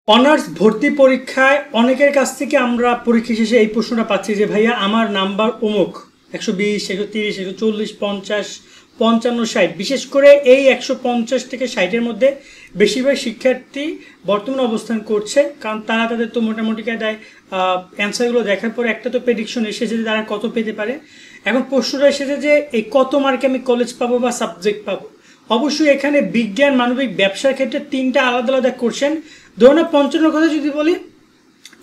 Honours ভর্তি পরীক্ষায় অনেকের কাছ থেকে আমরা পরীক্ষা শেষে এই প্রশ্নটা পাচ্ছি যে ভাইয়া আমার নাম্বার অমুক 120, 130, 140, 50, 55, 60। বিশেষ করে এই 150 থেকে 60-এর মধ্যে বেশিরভাগ শিক্ষার্থী বর্তমানে অবস্থান করছে, কারণ তারা তাদের তো মোটামুটি দেয় অ্যান্সারগুলো দেখার পরে একটা তো প্রেডিকশন এসেছে যে তারা কত পেতে পারে। এখন প্রশ্নটা এসেছে যে এই কত মার্কে আমি কলেজ পাবো বা সাবজেক্ট পাবো। অবশ্যই এখানে বিজ্ঞান, মানবিক, ব্যবসার ক্ষেত্রে তিনটা আলাদা আলাদা কোশ্চেন। ধরুন 55 কথা যদি বলি,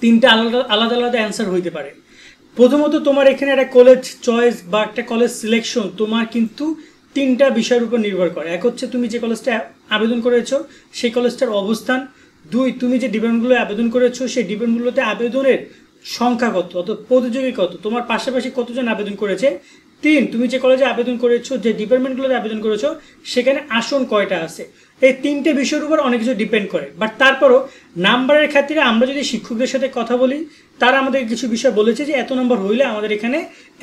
তিনটা আলাদা আলাদা আলাদা অ্যান্সার হইতে পারে। প্রথমত তোমার এখানে একটা কলেজ চয়েস বা একটা কলেজ সিলেকশন তোমার কিন্তু তিনটা বিষয়ের উপর নির্ভর করে। এক হচ্ছে তুমি যে কলেজটা আবেদন করেছো সেই কলেজটার অবস্থান, দুই তুমি যে ডিপার্টমেন্টগুলো আবেদন করেছো সেই ডিপার্টমেন্টগুলোতে আবেদনের সংখ্যা কত, অর্থাৎ প্রতিযোগী কত, তোমার পাশাপাশি কতজন আবেদন করেছে, তিন তুমি যে কলেজে আবেদন করেছো, যে ডিপার্টমেন্টগুলোতে আবেদন করেছো সেখানে আসন কয়টা আছে। এই তিনটে বিষয়ের উপর অনেক কিছু ডিপেন্ড করে। বাট তারপরও নাম্বারের ক্ষেত্রে আমরা যদি শিক্ষকদের সাথে কথা বলি, তারা আমাদের কিছু বিষয় বলেছে যে এত নম্বর হইলে আমাদের এখানে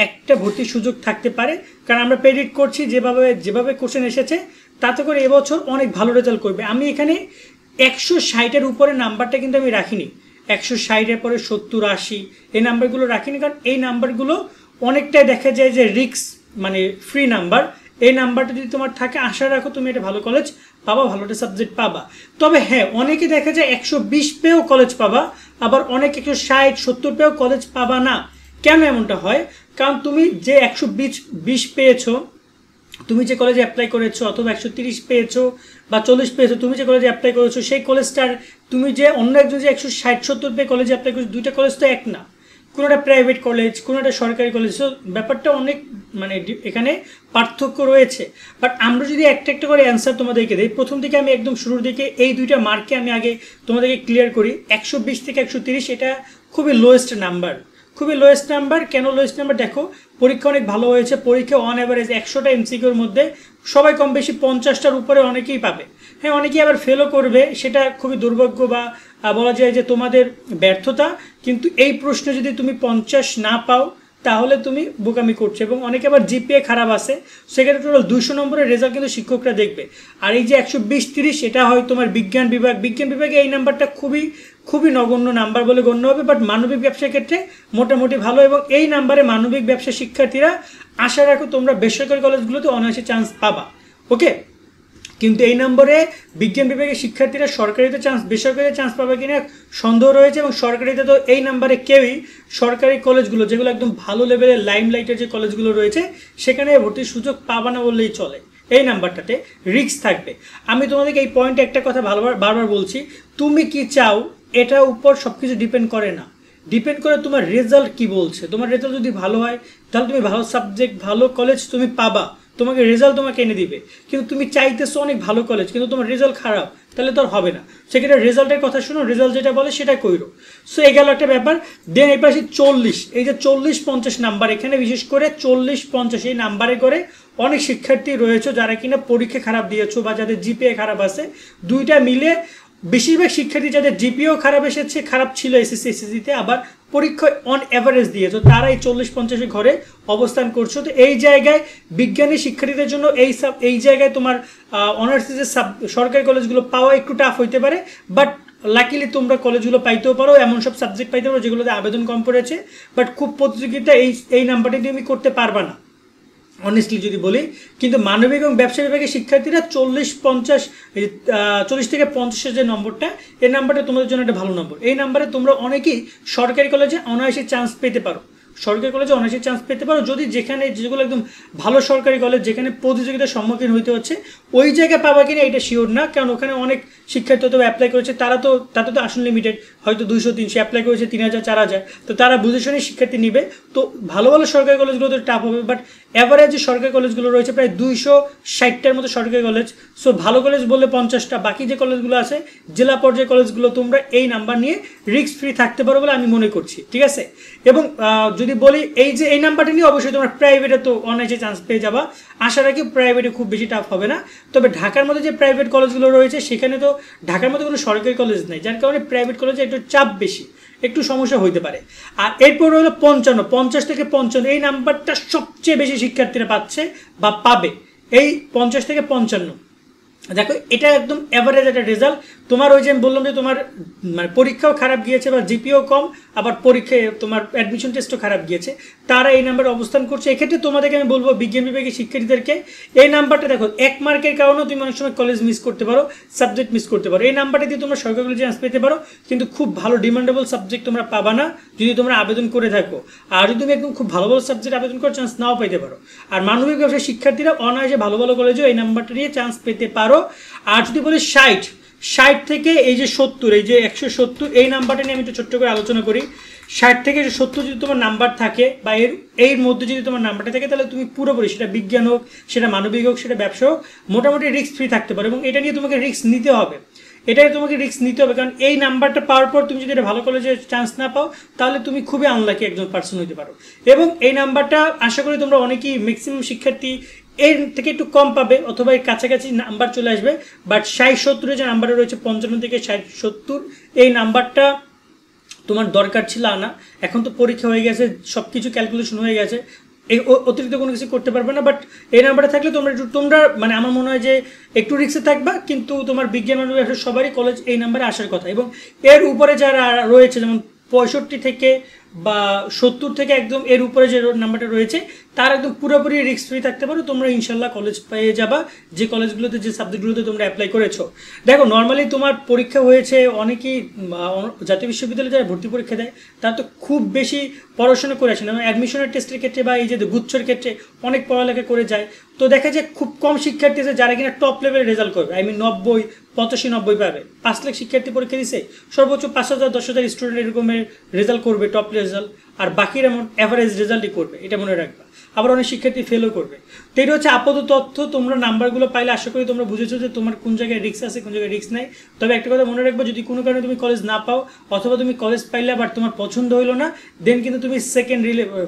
একটা ভর্তির সুযোগ থাকতে পারে, কারণ আমরা প্রেডিক্ট করছি যেভাবে কোশ্চেন এসেছে তাতে করে এবছর অনেক ভালো রেজাল্ট করবে। আমি এখানে 160-এর উপরে নাম্বারটা কিন্তু আমি রাখিনি, 160-এর পরে 70, 80 এই নাম্বারগুলো রাখিনি, কারণ এই নাম্বারগুলো অনেকটাই দেখা যায় যে রিক্স, মানে ফ্রি নাম্বার। এই নাম্বারটা যদি তোমার থাকে, আশা রাখো তুমি একটা ভালো কলেজ পাবা, ভালো একটা সাবজেক্ট পাবা। তবে হ্যাঁ, অনেকে দেখা যায় 120 পেয়েও কলেজ পাবা, আবার অনেক 160, 70 পেয়েও কলেজ পাবা না। কেন এমনটা হয়? কারণ তুমি যে 120 পেয়েছো, তুমি যে কলেজে অ্যাপ্লাই করেছো, অথবা 130 পেয়েছো বা 40 পেয়েছো, তুমি যে কলেজে অ্যাপ্লাই করেছো সেই কলেজটার, তুমি যে অন্য একজন যে 160, 70 পেয়ে কলেজে অ্যাপ্লাই করেছো, দুইটা কলেজ তো এক না। কোনোটা প্রাইভেট কলেজ, কোনোটা সরকারি কলেজ, তো ব্যাপারটা অনেক মানে এখানে পার্থক্য রয়েছে। বাট আমরা যদি একটা একটা করে অ্যান্সার তোমাদেরকে দিই, প্রথম থেকে আমি একদম শুরুর দিকে এই দুইটা মার্কে আমি আগে তোমাদেরকে ক্লিয়ার করি। 120 থেকে 130 এটা খুবই লোয়েস্ট নাম্বার, খুবই লোয়েস্ট নাম্বার। কেন লোয়েস্ট নাম্বার? দেখো, পরীক্ষা অনেক ভালো হয়েছে, পরীক্ষা অন অ্যাভারেজ 100টা এমসিকিউর মধ্যে সবাই কম বেশি 50টার উপরে অনেকেই পাবে। হ্যাঁ, অনেকেই আবার ফেলও করবে, সেটা খুবই দুর্ভাগ্য বা বলা যায় যে তোমাদের ব্যর্থতা। কিন্তু এই প্রশ্নে যদি তুমি 50 না পাও তাহলে তুমি বোকামি করছো। এবং অনেকে আবার জিপিএ খারাপ আছে, সেক্ষেত্রে টোটাল 200 নম্বরের রেজাল্ট কিন্তু শিক্ষকরা দেখবে। আর এই যে 120-30 এটা হয় তোমার বিজ্ঞান বিভাগে এই নাম্বারটা খুবই খুবই নগণ্য নাম্বার বলে গণ্য হবে। বাট মানবিক ব্যবসার ক্ষেত্রে মোটামুটি ভালো, এবং এই নাম্বারে মানবিক ব্যবসা শিক্ষার্থীরা আশা রাখো তোমরা বেসরকারি কলেজগুলোতে অনায়াসে চান্স পাবা। ওকে, কিন্তু এই নম্বরে বিজ্ঞান বিভাগের শিক্ষার্থীরা সরকারিতে চান্স, বেসরকারিতে চান্স পাবে কিনা সন্দেহ রয়েছে। এবং সরকারিতে তো এই নাম্বারে কেউই সরকারি কলেজগুলো, যেগুলো একদম ভালো লেভেলের লাইমলাইটের যে কলেজগুলো রয়েছে, সেখানে ভর্তির সুযোগ পাবা না বললেই চলে। এই নাম্বারটাতে রিস্ক থাকবে। আমি তোমাদেরকে এই পয়েন্টে একটা কথা বারবার বলছি, তুমি কি চাও এটার উপর সব কিছু ডিপেন্ড করে না, ডিপেন্ড করে তোমার রেজাল্ট কি বলছে। তোমার রেজাল্ট যদি ভালো হয় তাহলে তুমি ভালো সাবজেক্ট, ভালো কলেজ তুমি পাবা, তোমাকে রেজাল্ট তোমাকে এনে দিবে। কিন্তু তুমি চাইতেছো অনেক ভালো কলেজ, কিন্তু তোমার রেজাল্ট খারাপ, তাহলে তো আর হবে না। সেক্ষেত্রে রেজাল্টের কথা শুনো, রেজাল্ট যেটা বলে সেটা কইরো। সো এই গেল একটা ব্যাপার। দেন এই পাশে 40, এই যে 40-50 নাম্বার, এখানে বিশেষ করে 40-50 এই নাম্বারে করে অনেক শিক্ষার্থী রয়েছে যারা কিনা পরীক্ষা খারাপ দিয়েছো বা যাদের জিপিএ খারাপ আছে। দুইটা মিলে বেশিরভাগ শিক্ষার্থী যাদের জিপিএও খারাপ এসেছে, খারাপ ছিল এসএসসি, আবার পরীক্ষায় অন অ্যাভারেজ দিয়েছো, তারা এই 40-50 ঘরে অবস্থান করছো। তো এই জায়গায় বিজ্ঞানী শিক্ষার্থীদের জন্য এই জায়গায় তোমার অনার্সে যে সরকারি কলেজগুলো পাওয়া একটু টাফ হইতে পারে। বাট লাকিলি তোমরা কলেজগুলো পাইতেও পারো, এমন সব সাবজেক্ট পাইতে পারো যেগুলোতে আবেদন কম পড়েছে। বাট খুব প্রতিযোগিতা এই নাম্বারটি তুমি করতে পারবা না অনেস্টলি যদি বলি। কিন্তু মানবিক এবং ব্যবসা বিভাগের শিক্ষার্থীরা 40 থেকে 50-এর যে নম্বরটা, এই নাম্বারটা তোমাদের জন্য একটা ভালো নম্বর। এই নাম্বারে তোমরা অনেকেই সরকারি কলেজে অনায়াসে চান্স পেতে পারো, সরকারি কলেজে অনায়াসে চান্স পেতে পারো। যদি যেগুলো একদম ভালো সরকারি কলেজ, যেখানে প্রতিযোগিতার সম্মুখীন হইতে হচ্ছে, ওই জায়গায় পাবা কিনা এটা শিওর না, কারণ ওখানে অনেক শিক্ষার্থী তো অ্যাপ্লাই করেছে, তাতে তো আসন লিমিটেড, হয়তো 200-300 অ্যাপ্লাই করেছে 3000, 4000, তো তারা বুঝে শুনে শিক্ষার্থী নিবে। তো ভালো ভালো সরকারি কলেজগুলো তো টাফ হবে। বাট অ্যাভারেজ যে সরকারি কলেজগুলো রয়েছে প্রায় 260টার মতো সরকারি কলেজ। সো ভালো কলেজ বললে 50টা, বাকি যে কলেজগুলো আছে জেলা পর্যায়ে কলেজগুলো, তোমরা এই নাম্বার নিয়ে রিস্ক ফ্রি থাকতে পারো বলে আমি মনে করছি, ঠিক আছে। এবং যদি বলি এই নাম্বারটা নিয়ে অবশ্যই তোমরা প্রাইভেটে তো অনায়াসে চান্স পেয়ে যাবা। আশা রাখি প্রাইভেটে খুব বেশি টাফ হবে না। তবে ঢাকার মধ্যে যে প্রাইভেট কলেজগুলো রয়েছে, সেখানে তো ঢাকার মধ্যে কোনো সরকারি কলেজ নেই, যার কারণে প্রাইভেট কলেজে একটু চাপ বেশি, একটু সমস্যা হইতে পারে। আর এরপর হলো 55, 50 থেকে 55, এই নাম্বারটা সবচেয়ে বেশি শিক্ষার্থীরা পাচ্ছে বা পাবে, এই 50 থেকে 55। দেখো এটা একদম অ্যাভারেজ একটা রেজাল্ট। তোমার ওই যে আমি বললাম যে তোমার মানে পরীক্ষাও খারাপ গিয়েছে বা জিপিও কম, আবার পরীক্ষায় তোমার অ্যাডমিশন টেস্টও খারাপ গিয়েছে, তারা এই নাম্বারে অবস্থান করছে। এক্ষেত্রে তোমাদেরকে আমি বলবো বিজ্ঞান বিভাগের শিক্ষার্থীদেরকে এই নাম্বারটা দেখো 1 মার্কের কারণেও তুমি অনেক সময় কলেজ মিস করতে পারো, সাবজেক্ট মিস করতে পারো। এই নাম্বারটা দিয়ে তোমরা সরকারি কলেজে চান্স পেতে পারো, কিন্তু খুব ভালো ডিমান্ডেবল সাবজেক্ট তোমরা পাবা না যদি তোমরা আবেদন করে থাকো। আর যদি তুমি একদম খুব ভালো ভালো সাবজেক্ট আবেদন করে চান্স নাও পাইতে পারো। আর মানবিক ব্যবসায় শিক্ষার্থীরা অনায়াসে ভালো ভালো কলেজেও এই নাম্বারটা নিয়ে চান্স পেতে পারো। আর যদি বলি 60 থেকে এই যে 70, এই যে 170, এই নাম্বারটা নিয়ে আমি একটু ছোট্ট করে আলোচনা করি। 60 থেকে 70 যদি তোমার নাম্বার থাকে বা এর মধ্যে যদি তোমার নাম্বারটা থাকে, তাহলে তুমি পুরোপুরি, সেটা বিজ্ঞান হোক, সেটা মানবিক হোক, সেটা ব্যবসা হোক, মোটামুটি রিস্ক ফ্রি থাকতে পারো। এবং এটা নিয়ে তোমাকে রিস্ক নিতে হবে, তোমাকে রিস্ক নিতে হবে। কারণ এই নাম্বারটা পাওয়ার পর তুমি যদি এটা ভালো কলেজে চান্স না পাও, তাহলে তুমি খুবই আনলাকি একজন পার্সন হতে পারো। এবং এই নাম্বারটা আশা করি তোমরা অনেকেই, ম্যাক্সিমাম শিক্ষার্থী এর থেকে একটু কম পাবে অথবা এর কাছাকাছি নাম্বার চলে আসবে। বাট 60-70 যে নাম্বারটা রয়েছে, 55 থেকে 60-70, এই নাম্বারটা তোমার দরকার ছিল আনা। এখন তো পরীক্ষা হয়ে গেছে, সব কিছু ক্যালকুলেশন হয়ে গেছে, এই অতিরিক্ত কোনো কিছু করতে পারবে না। বাট এই নাম্বারটা থাকলে তোমরা মানে আমার মনে হয় যে একটু রিস্কে থাকবা, কিন্তু তোমার বিজ্ঞান মানবিক ব্যবসা সবারই কলেজ এই নাম্বারে আসার কথা। এবং এর উপরে যারা রয়েছে, যেমন 65 থেকে বা 70 থেকে একদম এর উপরে যে নাম্বারটা রয়েছে, তার একদম পুরোপুরি রিস্ক ফ্রি থাকতে পারো। তোমরা ইনশাল্লাহ কলেজ পেয়ে যাবা, যে কলেজগুলোতে, যে সাবজেক্টগুলোতে তোমরা অ্যাপ্লাই করেছো। দেখো নর্মালি তোমার পরীক্ষা হয়েছে, অনেকেই জাতীয় বিশ্ববিদ্যালয়ে যারা ভর্তি পরীক্ষা দেয়, তারা তো খুব বেশি পড়াশোনা করে আসে না। অ্যাডমিশনের টেস্টের ক্ষেত্রে বা এই যে গুচ্ছর ক্ষেত্রে অনেক পড়ালেখা করে যায়। তো দেখা যায় খুব কম শিক্ষার্থী আছে যারা কিনা টপ লেভেল রেজাল্ট করবে, 90, 85-90 পাবে। 5 লাখ শিক্ষার্থী পরীক্ষা দিছে, সর্বোচ্চ 5,000-10,000 স্টুডেন্ট এরকমের রেজাল্ট করবে, টপ রেজাল্ট। আর বাকিরা অ্যাভারেজ রেজাল্টই করবে, এটা মনে রাখবা। আবার অনেক শিক্ষার্থী ফেলও করবে। তো এটা হচ্ছে আপাতত তথ্য। তোমরা নাম্বারগুলো পাইলে আশা করি তোমরা বুঝেছো যে তোমার কোন জায়গায় রিস্ক আছে, কোন জায়গায় রিস্ক নাই। তবে একটা কথা মনে রাখবো, যদি কোনো কারণে তুমি কলেজ না পাও, অথবা তুমি কলেজ পাইলে বাট তোমার পছন্দ হইলো না, দেন কিন্তু তুমি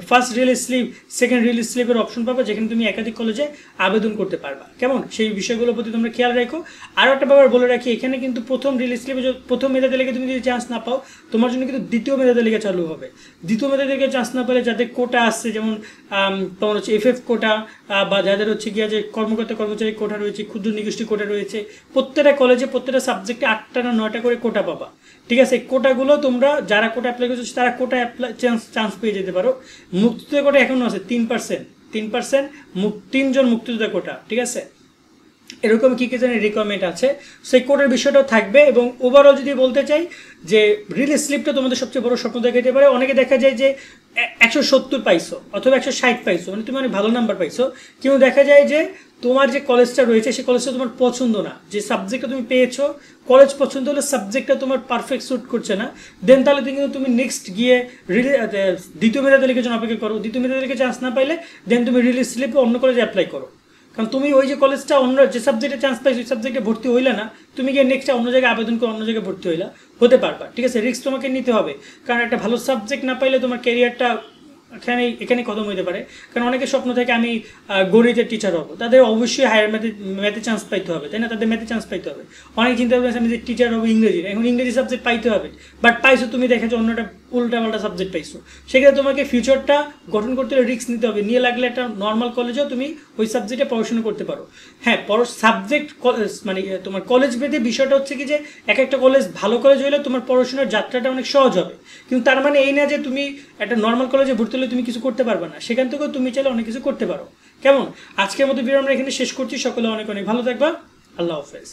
first release slip, second release স্লিপের অপশন পাবে, যেখানে তুমি একাধিক কলেজে আবেদন করতে পারবা। কেমন, সেই বিষয়গুলোর প্রতি তোমরা খেয়াল রাখো। আরও একটা ব্যাপার বলে রাখি, এখানে কিন্তু প্রথম রিলিজ স্লিপে প্রথম মেধা তালিকায় তুমি যদি চান্স না পাও, তোমার জন্য কিন্তু দ্বিতীয় মেধা তালিকা চালু হবে। দ্বিতীয় মেধা তালিকায় চান্স না পেলে যাদের কোটা আসছে, যেমন তোমার হচ্ছে FF কোটা, বা যাদের হচ্ছে গিয়া যে কর্মকর্তা কর্মচারী কোটা রয়েছে, ক্ষুদ্র নিগোষ্ঠী কোটা রয়েছে, প্রত্যেকটা কলেজে প্রত্যেকটা সাবজেক্টে 8টা না 9টা করে কোটা পাবা। ঠিক আছে, কোটাগুলো তোমরা যারা কোটা অ্যাপ্লাই করছো, তারা কোটা চান্স পেয়ে যেতে পারো। মুক্তিযোদ্ধা কোটা এখনও আছে 3%, 3জন মুক্তিযোদ্ধা কোটা। ঠিক আছে, এরকম কী কী জানি রিকোয়ারমেন্ট আছে, সেই কোডের বিষয়টাও থাকবে। এবং ওভারঅল যদি বলতে চাই যে রিলিজ স্লিপটা তোমাদের সবচেয়ে বড় স্বপ্ন দেখাতে পারে। অনেকে দেখা যায় যে 170 পাইছো অথবা 160 পাইছো, মানে তুমি অনেক ভালো নাম্বার পাইছো, কিন্তু দেখা যায় যে তোমার যে কলেজটা রয়েছে, সেই কলেজটা তোমার পছন্দ না। যে সাবজেক্টটা তুমি পেয়েছো, কলেজ পছন্দ হলে সাবজেক্টটা তোমার পারফেক্ট স্যুট করছে না, দেন তাহলে তুমি নেক্সট গিয়ে দ্বিতীয় মেধা তালিকার জন্য অপেক্ষা করো। দ্বিতীয় মেধা তালিকা চান্স না পাইলে দেন তুমি রিলিজ স্লিপে অন্য কলেজে অ্যাপ্লাই করো। কারণ তুমি ওই যে কলেজটা অন্য যে সাবজেক্টে চান্স পাইছো, ওই সাবজেক্টে ভর্তি হইলে না, তুমি গিয়ে নেক্সট অন্য জায়গায় আবেদন করে অন্য জায়গায় ভর্তি হতে পারবা। ঠিক আছে, রিস্ক তোমাকে নিতে হবে, কারণ একটা ভালো সাবজেক্ট না পাইলে তোমার ক্যারিয়ারটা এখানে খতম হতে পারে। কারণ অনেকের স্বপ্ন থাকে আমি গণিতের টিচার হবো, তাদের অবশ্যই হায়ার ম্যাথে চান্স পাইতে হবে, তাই না? তাদের ম্যাথে চান্স পাইতে হবে। অনেক চিন্তা ভাবনা আমি যে টিচার হবো ইংরেজির, এখন ইংরেজি সাবজেক্ট পাইতে হবে, বাট পাইছো তুমি দেখেছো অন্যটা উল্টাপাল্টা সাবজেক্ট পাইছো। সেক্ষেত্রে তোমাকে ফিউচারটা গঠন করতে হলে রিস্ক নিতে হবে, নিয়ে লাগলে একটা নর্মাল কলেজেও তুমি ওই সাবজেক্টে পড়াশোনা করতে পারো। হ্যাঁ, সাবজেক্ট মানে তোমার কলেজ ভেদে বিষয়টা হচ্ছে কি যে এক একটা কলেজ ভালো কলেজ হলে তোমার পড়াশোনার যাত্রাটা অনেক সহজ হবে, কিন্তু তার মানে এই না যে তুমি একটা নর্মাল কলেজে ভর্তি হলে তুমি কিছু করতে পারবে না, সেখান থেকেও তুমি চাইলে অনেক কিছু করতে পারো। কেমন, আজকের মতো ভিডিও আমরা এখানে শেষ করছি। সকলে অনেক অনেক ভালো থাকবা। আল্লাহ হাফেজ।